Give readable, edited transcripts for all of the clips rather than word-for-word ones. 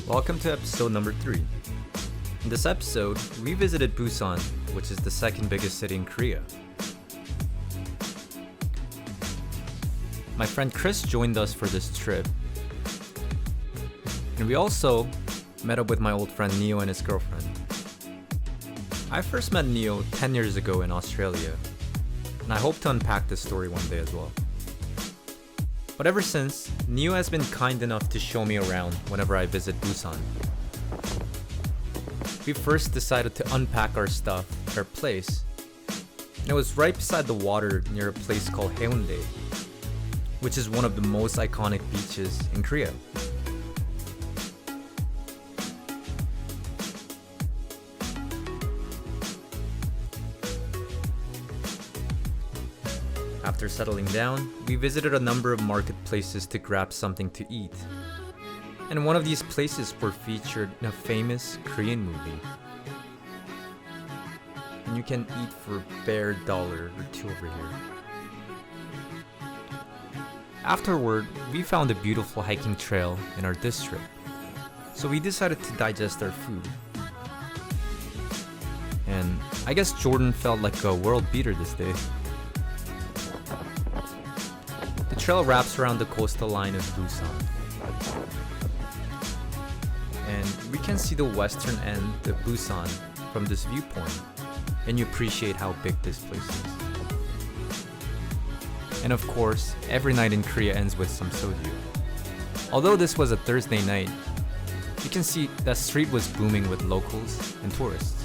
Welcome to episode number 3. In this episode, we visited Busan, which is the second biggest city in Korea. My friend Chris joined us for this trip. And we also met up with my old friend Neo and his girlfriend. I first met Neo 10 years ago in Australia, and I hope to unpack this story one day as well. But ever since, Neo has been kind enough to show me around whenever I visit Busan. We first decided to unpack our stuff at our place. And it was right beside the water near a place called Haeundae, which is one of the most iconic beaches in Korea. After settling down, we visited a number of marketplaces to grab something to eat. And one of these places were featured in a famous Korean movie. And you can eat for a bare $1 or $2 over here. Afterward, we found a beautiful hiking trail in our district. So we decided to digest our food. And I guess Jordan felt like a world beater this day. The trail wraps around the coastal line of Busan. And we can see the western end of Busan from this viewpoint, and you appreciate how big this place is. And of course, every night in Korea ends with some soju. Although this was a Thursday night, you can see that street was booming with locals and tourists.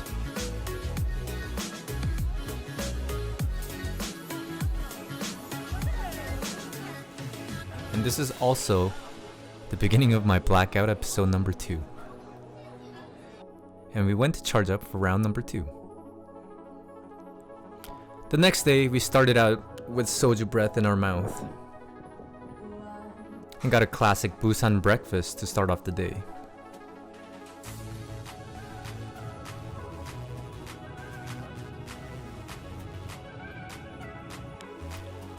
And this is also the beginning of my blackout episode number 2. And we went to charge up for round number 2. The next day, we started out with soju breath in our mouth and got a classic Busan breakfast to start off the day.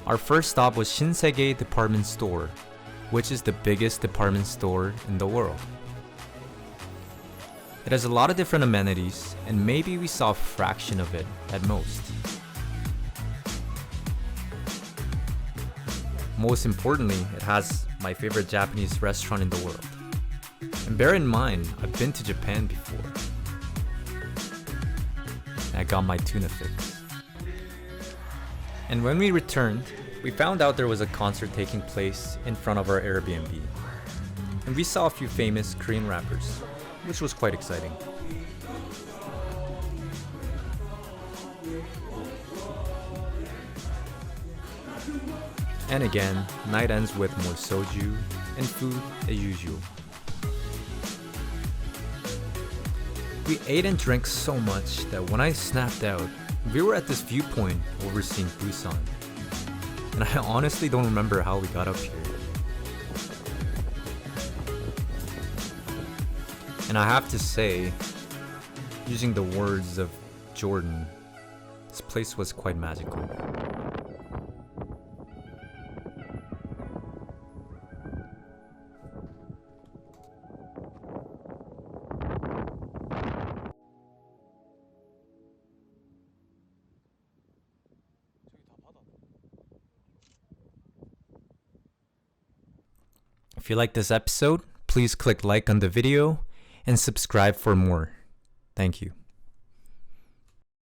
Our first stop was Shinsegae Department Store, which is the biggest department store in the world. It has a lot of different amenities, and maybe we saw a fraction of it at most. Most importantly, it has my favorite Japanese restaurant in the world. And bear in mind, I've been to Japan before. And I got my tuna fix. And when we returned, we found out there was a concert taking place in front of our Airbnb. And we saw a few famous Korean rappers, which was quite exciting. And again, night ends with more soju and food as usual. We ate and drank so much that when I snapped out, we were at this viewpoint overseeing Busan. And I honestly don't remember how we got up here. And I have to say, using the words of Jordan, this place was quite magical. If you like this episode, please click like on the video and subscribe for more. Thank you.